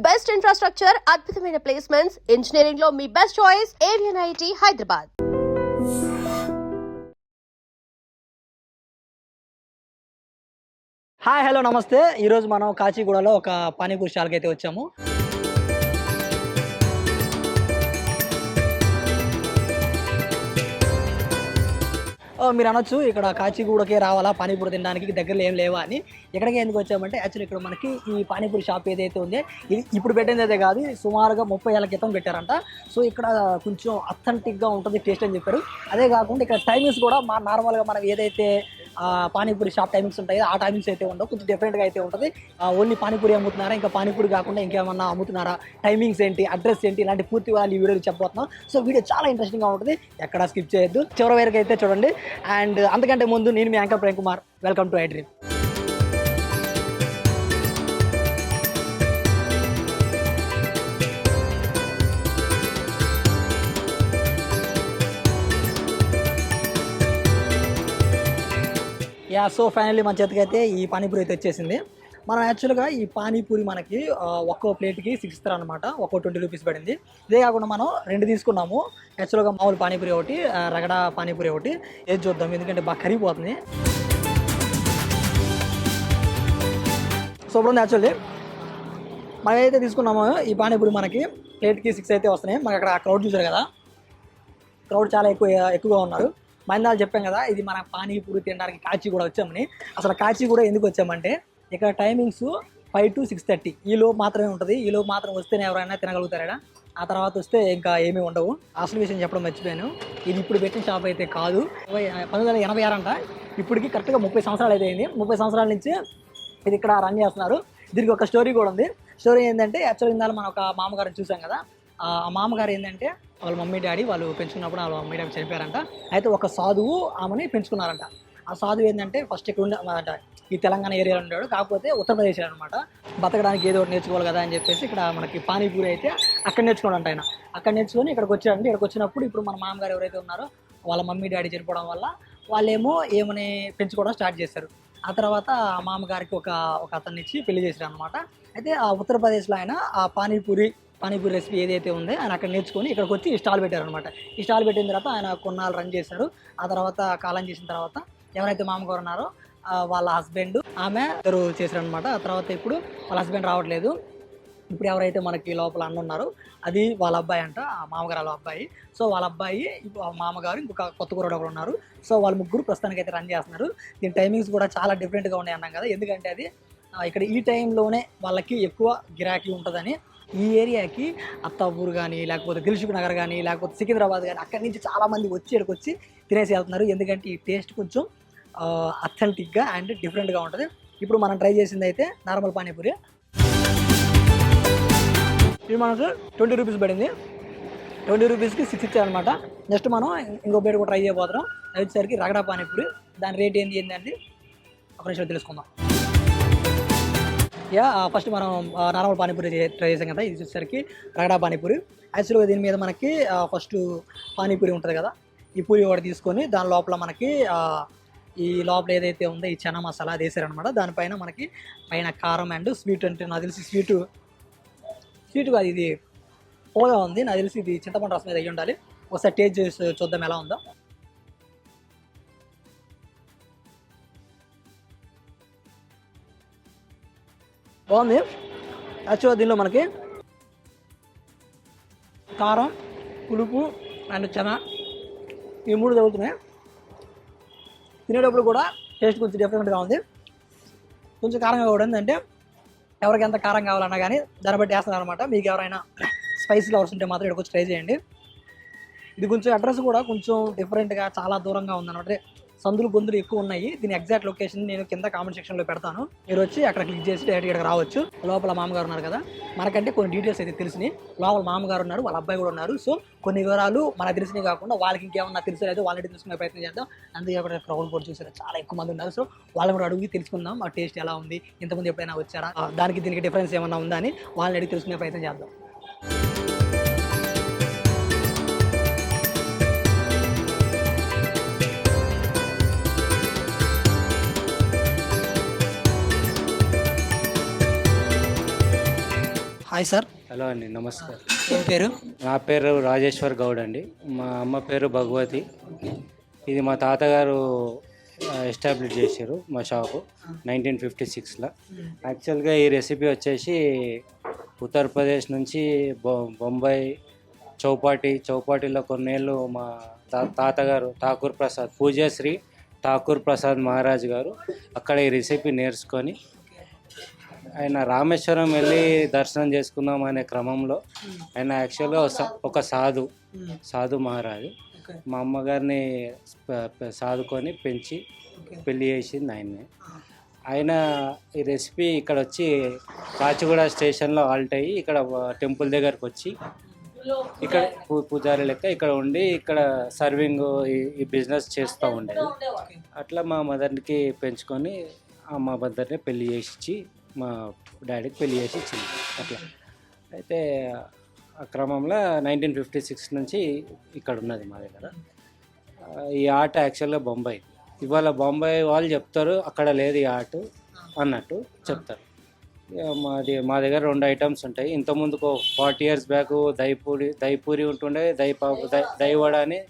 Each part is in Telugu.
బెస్ట్ ఇన్ఫ్రాస్ట్రక్చర్, అద్భుతమైన ప్లేస్మెంట్స్, ఇంజనీరింగ్ లో మీ బెస్ట్ చాయిస్ ఏవియన్ ఐఐటి హైదరాబాద్. హాయ్ హలో నమస్తే. ఈరోజు మనం కాచిగూడలో ఒక పానీపూరి స్టాల్కి అయితే వచ్చాము. మీరు అనొచ్చు ఇక్కడ కాచిగూడకే రావాలా పానీపూరి తినడానికి, దగ్గరలో ఏం లేవా అని. ఎక్కడికి ఎందుకు వచ్చామంటే యాక్చువల్లీ ఇక్కడ మనకి ఈ పానీపూరి షాప్ ఏదైతే ఉందో ఇది ఇప్పుడు పెట్టింది అయితే కాదు, సుమారుగా 30 ఏళ్ల క్రితం పెట్టారంట. సో ఇక్కడ కొంచెం అథెంటిక్గా ఉంటుంది టేస్ట్ అని చెప్పారు. అదే కాకుండా ఇక్కడ టైమింగ్స్ కూడా నార్మల్గా మనం ఏదైతే పానీపూరి షాప్ టైమింగ్స్ ఉంటాయి ఆ టైమింగ్స్ అయితే ఉండవు, కొంచెం డిఫరెంట్గా అయితే ఉంటుంది. ఓన్లీ పానీపూరి అమ్ముతున్నారా, ఇంకా పానీపూరి కాకుండా ఇంకేమన్నా అమ్ముతున్నారా, టైమింగ్స్ ఏంటి, అడ్రస్ ఏంటి, ఇలాంటి పూర్తి వాళ్ళు ఈ వీడియోలో చెప్పబోతున్నాం. సో వీడియో చాలా ఇంట్రెస్టింగ్గా ఉంటుంది, ఎక్కడ స్కిప్ చేయొద్దు, చివరి వరకు అయితే చూడండి. అండ్ అంతకంటే ముందు నేను మీ anchor Prem Kumar, welcome to iDream. So finally మన చేతికి అయితే ఈ పానీపూరి అయితే వచ్చేసింది. మనం యాక్చువల్గా ఈ పానీపూరి మనకి ఒక్కో ప్లేట్కి 6 ఇస్తారు అనమాట, ఒక్కో 20 రూపీస్ పడింది. ఇదే కాకుండా మనం 2 తీసుకున్నాము. యాక్చువల్గా మామూలు పానీపూరి ఒకటి, రగడ పానీపూరి ఒకటి. ఏది చూద్దాం ఎందుకంటే బాగా కరిగిపోతుంది. సో ఇప్పుడు యాక్చువల్లీ మనం ఏదైతే తీసుకున్నామో ఈ పానీపూరి మనకి ప్లేట్కి 6 అయితే వస్తున్నాయి. మనకి అక్కడ క్రౌడ్ చూసారు కదా, క్రౌడ్ చాలా ఎక్కువగా ఉన్నారు. మైందాలు చెప్పాం కదా ఇది మన పానీపూరి తినడానికి కాచిగూడ వచ్చామని. అసలు కాచిగూడ ఎందుకు వచ్చామంటే ఇక్కడ టైమింగ్స్ 5 to 6:30 ఈలోపు మాత్రమే ఉంటుంది. ఈలోపు మాత్రం వస్తేనే ఎవరైనా తినగలుగుతారా, ఆ తర్వాత వస్తే ఇంకా ఏమీ ఉండవు. అసలు విషయం చెప్పడం మర్చిపోయాను, ఇది ఇప్పుడు పెట్టిన షాప్ అయితే కాదు. 1986 అంట. ఇప్పటికి కరెక్ట్గా 30 సంవత్సరాలు అయితే అయింది. 30 సంవత్సరాల నుంచి ఇది ఇక్కడ రన్ చేస్తున్నారు. దీనికి ఒక స్టోరీ కూడా ఉంది. స్టోరీ ఏంటంటే యాక్చువల్గా ఇందాక మనం ఒక మామగారిని చూసాం కదా, ఆ మామగారు ఏంటంటే వాళ్ళ మమ్మీ డాడీ వాళ్ళు పెంచుకున్నప్పుడు వాళ్ళ మమ్మీ డాడీ చనిపోయారంట. అయితే ఒక సాధువు ఆమెని పెంచుకున్నారంట. ఆ సాధువు ఏంటంటే ఫస్ట్ ఇక్కడ ఉండే ఈ తెలంగాణ ఏరియాలో ఉన్నాడు, కాకపోతే ఉత్తరప్రదేశ్ అనమాట. బతకడానికి ఏదో ఒకటి నేర్చుకోవాలి కదా అని చెప్పేసి ఇక్కడ మనకి పానీపూరి అయితే అక్కడ నేర్చుకోవడం ఆయన. అక్కడ నేర్చుకొని ఇక్కడికి వచ్చారంటే, ఇక్కడికి వచ్చినప్పుడు ఇప్పుడు మన మామగారు ఎవరైతే ఉన్నారో వాళ్ళ మమ్మీ డాడీ చనిపోవడం వల్ల వాళ్ళేమో ఏమని పెంచుకోవడం స్టార్ట్ చేశారు. ఆ తర్వాత ఆ మామగారికి ఒక అతన్ని ఇచ్చి పెళ్లి చేశారు అనమాట. అయితే ఆ ఉత్తరప్రదేశ్లో ఆయన ఆ పానీపూరి రెసిపీ ఏదైతే ఉందో ఆయన అక్కడ నేర్చుకొని ఇక్కడికి వచ్చి ఈ స్టాల్ పెట్టారనమాట. ఈ స్టాల్ పెట్టిన తర్వాత ఆయన కొన్నాళ్ళు రన్ చేశారు. ఆ తర్వాత కాలం చేసిన తర్వాత ఎవరైతే మామగారు ఉన్నారో వాళ్ళ హస్బెండ్ ఆమె ఇద్దరు చేశారనమాట. ఆ తర్వాత ఇప్పుడు వాళ్ళ హస్బెండ్ రావట్లేదు. ఇప్పుడు ఎవరైతే మనకి లోపల అన్న ఉన్నారో అది వాళ్ళ అబ్బాయి అంట, ఆ మామగారు వాళ్ళ అబ్బాయి. సో వాళ్ళ అబ్బాయి మామగారు ఇంకొక కొత్త కూరడు ఒకరు ఉన్నారు. సో వాళ్ళు ముగ్గురు ప్రస్తుతానికి అయితే రన్ చేస్తున్నారు. దీని టైమింగ్స్ కూడా చాలా డిఫరెంట్గా ఉన్నాయి అన్నాం కదా, ఎందుకంటే అది ఇక్కడ ఈ టైంలోనే వాళ్ళకి ఎక్కువ గిరాకీ ఉంటుందని. ఈ ఏరియాకి అత్తాపూర్ కానీ, లేకపోతే దిల్సుఖ్ నగర్ కానీ, లేకపోతే సికింద్రాబాద్ కానీ అక్కడి నుంచి చాలామంది వచ్చి ఇక్కడికి వచ్చి తినేసి వెళ్తున్నారు. ఎందుకంటే ఈ టేస్ట్ కొంచెం అథెంటిక్గా అండ్ డిఫరెంట్గా ఉంటుంది. ఇప్పుడు మనం ట్రై చేసింది అయితే నార్మల్ పానీపూరి. ఇది మనకు 20 రూపీస్ పడింది. 20 రూపీస్కి 6 ఇచ్చారనమాట. నెక్స్ట్ మనం ఇంకో బయట కూడా ట్రై చేయబోతున్నాం. అది వచ్చేసరికి రగడా పానీపూరి. దాని రేట్ ఏంటంటే ఒక నిమిషం తెలుసుకుందాం. ఫస్ట్ మనం నార్మల్ పానీపూరి ట్రై చేసాం కదా, ఇది వచ్చేసరికి రగడా పానీపూరి. యాక్చువల్గా దీని మీద మనకి ఫస్ట్ పానీపూరి ఉంటుంది కదా, ఈ పూరి ఒకటి తీసుకొని దాని లోపల మనకి ఈ లోపల ఏదైతే ఉందో ఈ చనా మసాలా అది వేసారనమాట. దానిపైన మనకి పైన కారం అండ్ స్వీట్, అంటే నాకు తెలిసి స్వీట్ కాదు, ఇది పోగా ఉంది. నాకు తెలిసి ఇది చింతపండు రసం మీద అయ్యి ఉండాలి. ఒకసారి టేస్ట్ చేసి చూద్దాం ఎలా ఉందో. బాగుంది. యాక్చువల్గా దీనిలో మనకి కారం, పులుపు అండ్ చనా ఈ 3 తగులుతున్నాయి. తినేటప్పుడు కూడా టేస్ట్ కొంచెం డిఫరెంట్గా ఉంది. కొంచెం కారంగా కూడా ఉంది, అంటే ఎవరికి ఎంత కారం కావాలన్నా కానీ దాన్ని బట్టి వేస్తున్నారు అనమాట. మీకు ఎవరైనా స్పైసీ లవర్స్ ఉంటే మాత్రం ఇక్కడికి వచ్చి ట్రై చేయండి. ఇది కొంచెం అడ్రస్ కూడా కొంచెం డిఫరెంట్గా చాలా దూరంగా ఉందన్నమాట. సందులు గొంతులు ఎక్కువ ఉన్నాయి. దీని ఎగ్జాక్ట్ లొకేషన్ నేను కింద కామెంట్ సెక్షన్లో పెడతాను, మీరు వచ్చి అక్కడ క్లిక్ చేసి డైరెక్ట్గా ఇక్కడికి రావచ్చు. లోపల మామగారు ఉన్నారు కదా, మనకంటే కొన్ని డీటెయిల్స్ అయితే తెలిసినాయి. లోపల మామగారు ఉన్నారు, వాళ్ళ అబ్బాయి కూడా ఉన్నారు. సో కొన్ని వివరాలు మనకు తెలిసినవి కాకుండా వాళ్ళకి ఇంకేమన్నా తెలిసలేదు వాళ్ళని తెలుసుకునే ప్రయత్నం చేద్దాం. అందుకే అక్కడ క్రౌడ్ కూడా చూసారు, చాలా ఎక్కువ మంది ఉన్నారు. సో వాళ్ళని కూడా అడిగి తెలుసుకుందాం ఆ టేస్ట్ ఎలా ఉంది, ఇంతకుముందు ఎప్పుడైనా వచ్చారా, దానికి దీనికి డిఫరెన్స్ ఏమన్నా ఉందా అని వాళ్ళని అడిగి తెలుసుకునే ప్రయత్నం చేద్దాం. హాయ్ సార్, హలో అండి, నమస్కారం. ఏం పేరు? నా పేరు రాజేశ్వర్ గౌడ్ అండి. మా అమ్మ పేరు భగవతి. ఇది మా తాతగారు ఎస్టాబ్లిష్ చేశారు మా షాపు 1956లో. యాక్చువల్గా ఈ రెసిపీ వచ్చేసి ఉత్తరప్రదేశ్ నుంచి బొంబాయి చౌపాటిలో కొన్నేళ్ళు మా తాతగారు ఠాకూర్ ప్రసాద్, పూజ్యశ్రీ ఠాకూర్ ప్రసాద్ మహారాజ్ గారు అక్కడ ఈ రెసిపీ నేర్చుకొని ఆయన రామేశ్వరం వెళ్ళి దర్శనం చేసుకుందాం అనే క్రమంలో ఆయన యాక్చువల్గా ఒక సాధు మహారాజు మా అమ్మగారిని సాదుకొని పెంచి పెళ్లి చేసింది ఆయన్ని. ఆయన ఈ రెసిపీ ఇక్కడ వచ్చి కాచిగూడ స్టేషన్లో ఆల్ట్ అయ్యి ఇక్కడ టెంపుల్ దగ్గరకు వచ్చి ఇక్కడ పూజారి లెక్క ఇక్కడ ఉండి ఇక్కడ సర్వింగ్ ఈ బిజినెస్ చేస్తూ ఉండేది. అట్లా మా మదర్కి పెంచుకొని మా మదర్ని పెళ్లి చేసి మా డాడీకి పెళ్లి చేసి ఇచ్చింది. అట్లా అయితే ఆ క్రమంలో 1956 నుంచి ఇక్కడ ఉన్నది మా దగ్గర. ఈ ఆట యాక్చువల్గా బొంబాయి. ఇవాళ బొంబాయి వాళ్ళు చెప్తారు అక్కడ లేదు ఈ ఆట అన్నట్టు చెప్తారు. మా దగ్గర 2 ఐటమ్స్ ఉంటాయి. ఇంతకుముందుకు 40 years బ్యాక్ దహిపూరి ఉంటుండే, దహివడ అని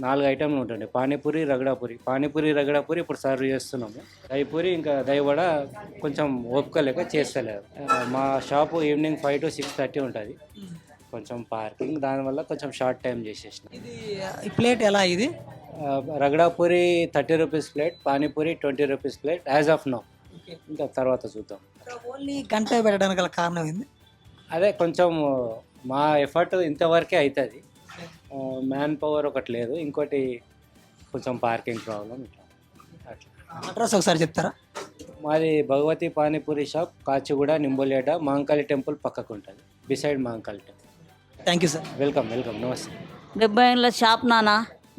4 ఐటమ్లు ఉంటుండే. పానీపూరి రగడాపూరి ఇప్పుడు సర్వ్ చేస్తున్నాము. దహిపూరి ఇంకా దహివడ కొంచెం ఓపిక లేక చేస్తలేదు. మా షాపు ఈవినింగ్ 5 to 6:30 ఉంటుంది. కొంచెం పార్కింగ్, దానివల్ల కొంచెం షార్ట్ టైం చేసేసిన. ఇది ఈ ప్లేట్ ఎలా? ఇది రగడాపూరి 30 rupees plate, panipuri 20 rupees plate as of now. ఇంకా తర్వాత చూద్దాం. ఓన్లీ గంట పెట్టడానికి గల కారణం ఏంది? అదే కొంచెం మా ఎఫర్ట్ ఇంతవరకే అవుతుంది. మ్యాన్ పవర్ ఒకటి లేదు, ఇంకోటి కొంచెం పార్కింగ్ ప్రాబ్లం ఇట్లా అట్లా. అడ్రస్ ఒకసారి చెప్తారా? మాది భగవతి పానీపూరి షాప్, కాచిగూడ, నింబోలియాడ, మహంకాళి టెంపుల్ పక్కకు ఉంటుంది, beside Mahankali temple. Thank you sir. Welcome. నమస్తే. 70 ఏళ్ళ షాప్ నాన్న.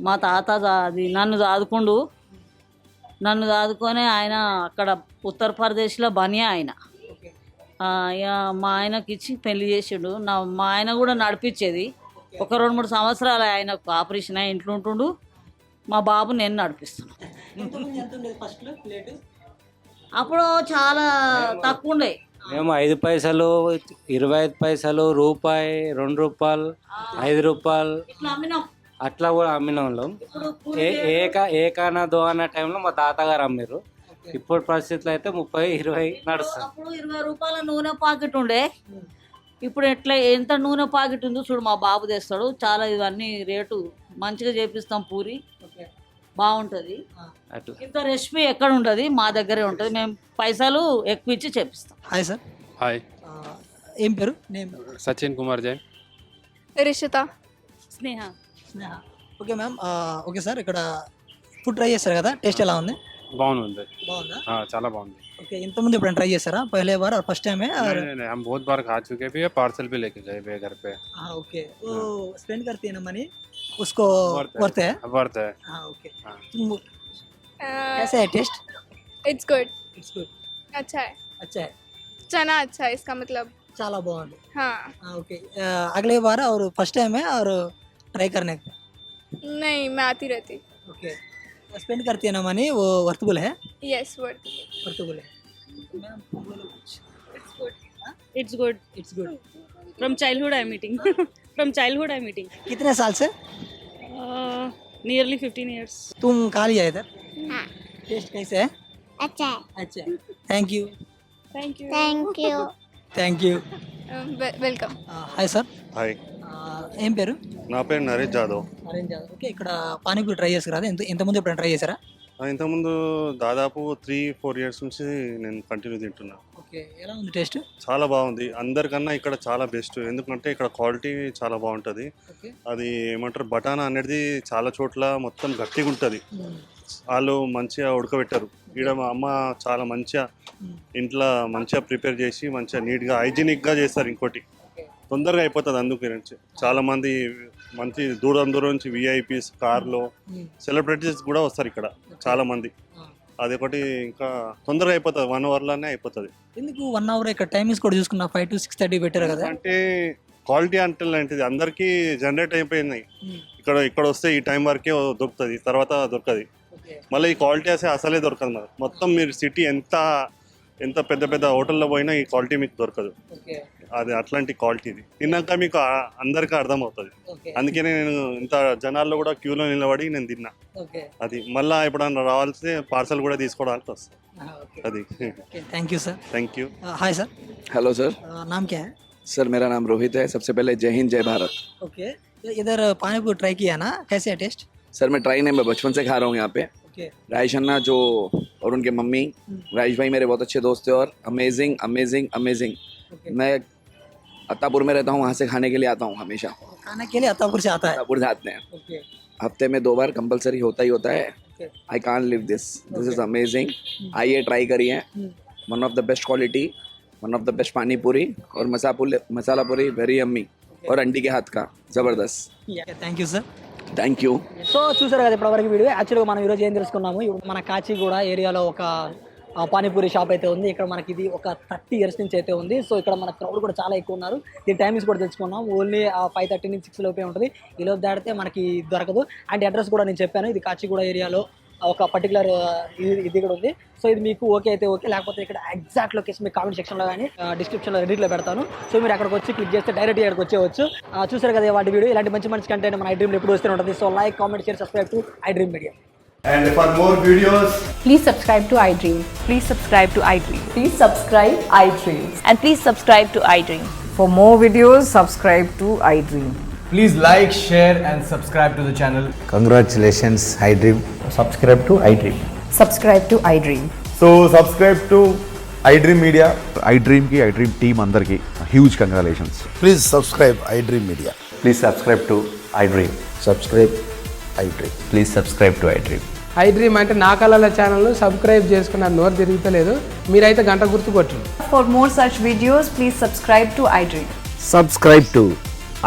మా తాత అది నన్ను దాదుకొని ఆయన అక్కడ ఉత్తరప్రదేశ్లో బనియా ఆయన. ఇక మా ఆయనకి ఇచ్చి పెళ్లి చేసిండు. మా ఆయన కూడా నడిపించేది. ఒక 2-3 సంవత్సరాలు ఆయనకు ఆపరేషన్ అయ్యి ఇంట్లో ఉంటుండు. మా బాబు నేను నడిపిస్తున్నాను. అప్పుడు చాలా తక్కువ ఉండే. మేము 5 పైసలు, 25 పైసలు, రూపాయి, 2 రూపాయలు, 5 రూపాయలు ఇట్లా అమ్మినాం. అట్లా కూడా అమ్మిన వాళ్ళం. ఏకానా దోనా టైంలో మా తాతగారు అమ్మారు. ఇప్పుడు పరిస్థితులు అయితే 30-20 నడుస్తుంది. అప్పుడు 20 రూపాయల నూనె ప్యాకెట్ ఉండే. ఇప్పుడు ఎంత నూనె ప్యాకెట్ ఉందో చూడు, మా బాబు తెస్తాడు. చాలా ఇవన్నీ రేటు మంచిగా చేపిస్తాం. పూరి బాగుంటుంది. అట్లా ఇంత రెసిపీ ఎక్కడ ఉంటుంది, మా దగ్గరే ఉంటుంది. మేము పైసలు ఎక్కువ ఇచ్చి చేపిస్తాం. Hi sir. హాయ్, ఏం పేరు? Name? Sachin Kumar Jain. Rishitha. Sneha. Okay ma'am. Okay sir, ఇక్కడ ఫుడ్ ట్రై చేస్తారు కదా, టేస్ట్ ఎలా ఉంది? బాగుంది. బాగుందా? చాలా బాగుంది. ओके, इंतमुंदे एपुडैना ट्राई చేశారా? पहले बार और फर्स्ट टाइम है? और नहीं, हम बहुत बार खा चुके भी है, पार्सल भी लेके गए भी घर पे. हाँ ओके, वो स्पेंड करती है ना मनी, उसको वर्थ है? वर्थ है. हाँ ओके. हाँ. कैसा है taste? It's good. It's good. अच्छा है. अच्छा है. चना अच्छा है इसका मतलब. చాలా బాగుంది. हाँ. ओके, अगले बार और फर्स्ट टाइम है और ट्राई करने का? नहीं, मैं आती रहती. ओके, स्पेंड करती है ना मनी, वो वर्थबल है? Yes, worth. वर्थबल है. It's good. It's good. It's good. From childhood I'm eating. From childhood I'm eating. कितने साल से? Nearly 15 years. तुम खा लिया इधर? टेस्ट कैसे है? अच्छा है. अच्छा, thank you. Thank you. Thank you. Thank you. Welcome. Hi sir. Hi, ఏం పేరు? నా పేరు నరేష్ జాదవ్. నరేంద్ర యాదవ్. ఓకే, ఇక్కడ పానీపూరి ట్రై చేసారు కదా, ఇంతకుముందు ఎప్పుడైనా ట్రై చేశారా? ఇంతకుముందు దాదాపు 3-4 years నుంచి నేను కంటిన్యూ తింటున్నా. ఓకే, ఎలా ఉంది టేస్ట్? చాలా బాగుంది. అందరికన్నా ఇక్కడ చాలా బెస్ట్, ఎందుకంటే ఇక్కడ క్వాలిటీ చాలా బాగుంటుంది. ఓకే. అది ఏమంటారు, బటానా అనేది చాలా చోట్ల మొత్తం గట్టిగా ఉంటుంది. వాళ్ళు మంచిగా ఉడకబెట్టారు. ఇక్కడ మా అమ్మ చాలా మంచిగా ఇంట్లో మంచిగా ప్రిపేర్ చేసి మంచిగా నీట్గా హైజీనిక్గా చేస్తారు. ఇంకోటి తొందరగా అయిపోతుంది. అందుకే చాలా మంది మంచి దూరం నుంచి విఐపీస్ కార్లో సెలబ్రిటీస్ కూడా వస్తారు ఇక్కడ చాలా మంది. అదొకటి ఇంకా తొందరగా అయిపోతుంది, 1 hourలోనే అయిపోతుంది. ఎందుకు 1 hour? ఇక్కడ టైమింగ్స్ కూడా చూసుకున్నా 5 to 6:30 పెట్టారు కదా. అంటే క్వాలిటీ అంటే లాంటిది అందరికీ జనరేట్ అయిపోయింది. ఇక్కడ వస్తే ఈ టైం వరకే దొరుకుతుంది, తర్వాత దొరకదు. మళ్ళీ ఈ క్వాలిటీ అసలే దొరకదు. మొత్తం మీరు సిటీ ఎంత పెద్ద పెద్ద హోటల్లో పోయినా ఈ క్వాలిటీ మీకు దొరకదు. అది అట్లాంటి క్వాలిటీ ఇది. తిన్నాక మీకు అందరికీ అర్థమవుతుంది. ఓకే అందుకనే నేను ఇంత జనాల్లో కూడా క్యూలో నిలబడి నేను తిన్నా. ఓకే అది మళ్ళీ ఎప్పుడన్నా రావాల్సి పార్సల్ కూడా తీసుకోవడానికి వస్తుంది. ఓకే అది okay thank you sir. Thank you. Hi sir. Hello sir. नाम क्या है? सर मेरा नाम रोहित है. सबसे पहले जय हिंद जय भारत. ओके इधर पानी पूरी ट्राई किया ना, कैसे है टेस्ट? सर मैं ट्राई नहीं, मैं बचपन से खा रहा हूँ यहाँ पे. ओके राजेश अन्ना जो और उनके मम्मी राजेश भाई मेरे बहुत अच्छे दोस्त थे और अमेजिंग अमेजिंग अमेजिंग. ओके मैं अत्तापुर में रहता हूँ, वहाँ से खाने के लिए आता हूँ हमेशा. खाने के लिए अत्तापुर से आता है. अत्तापुर से आते हैं. ओके हफ्ते में 2 बार कंपलसरी होता ही होता है. Okay I can't live this. This is amazing. आइए ट्राई करिए. One of the best quality, one of the best पानी पूरी और मसाला पूरी वेरी यम्मी. और आंटी के हाथ का ज़बरदस्त. Thank you sir. Thank you. So చూసారు కదా ఇప్పటివరకు వీడియో. యాక్చువల్గా మనం ఈరోజు ఏం తెలుసుకున్నాము, ఇప్పుడు మన కాచిగూడ ఏరియాలో ఒక పానీపూరి షాప్ అయితే ఉంది. ఇక్కడ మనకి ఇది ఒక 30 years నుంచి అయితే ఉంది. సో ఇక్కడ మన క్రౌడ్ కూడా చాలా ఎక్కువ ఉన్నారు. దీని టైమింగ్స్ కూడా తెలుసుకున్నాం. ఓన్లీ 5:30 నుంచి 6 లోపే ఉంటుంది. ఈ లోపు దాటితే మనకి దొరకదు. అండ్ అడ్రస్ కూడా నేను చెప్పాను, ఇది కాచిగూడ ఏరియాలో ఒక పర్టికులర్ ఇది కూడా ఉంది. సో ఇది మీకు ఓకే అయితే ఓకే, లేకపోతే ఇక్కడ ఎగ్జాక్ట్ లొకేషన్ మీకు కామెంట్ సెక్షన్లో కానీ డిస్క్రిప్షన్లో రెడీట్లో పెడతాను. సో మీరు అక్కడికి వచ్చి క్లిక్ చేస్తే డైరెక్ట్ ఇక్కడికి వచ్చేవచ్చు. చూసారు కదా వాటి వీడియో. ఇలాంటి మంచి మంచి కంటెంట్ మన ఐ డ్రీమ్ ఎప్పుడు వస్తూనే ఉంటుంది. So like, comment, share, subscribe to I dream media. And for more videos, Please subscribe to iDream. Please subscribe to iDream. Please subscribe iDream. And please subscribe to iDream. For more videos, subscribe to iDream. please like, share and subscribe to the channel. Congratulations, iDream. Subscribe to iDream. Subscribe to iDream. So subscribe to iDream Media. iDream ki iDream team andarki huge congratulations. Please subscribe iDream Media. Please subscribe to iDream. Subscribe iDream. Please subscribe to iDream. iDream అంటే నా కళల ఛానల్ సబ్స్క్రైబ్ చేసుకున్న నోరు తిరుగుతలేదు. మీరైతే గంట గుర్తు కొట్టండి. For more such videos, please subscribe to iDream. Subscribe to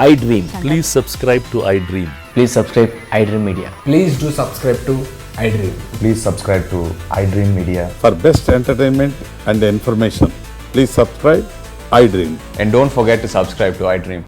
iDream. Please subscribe to iDream. Please subscribe iDream Media. Please do subscribe to iDream. Please subscribe to iDream Media. For best entertainment and information, please subscribe iDream. And don't forget to subscribe to iDream.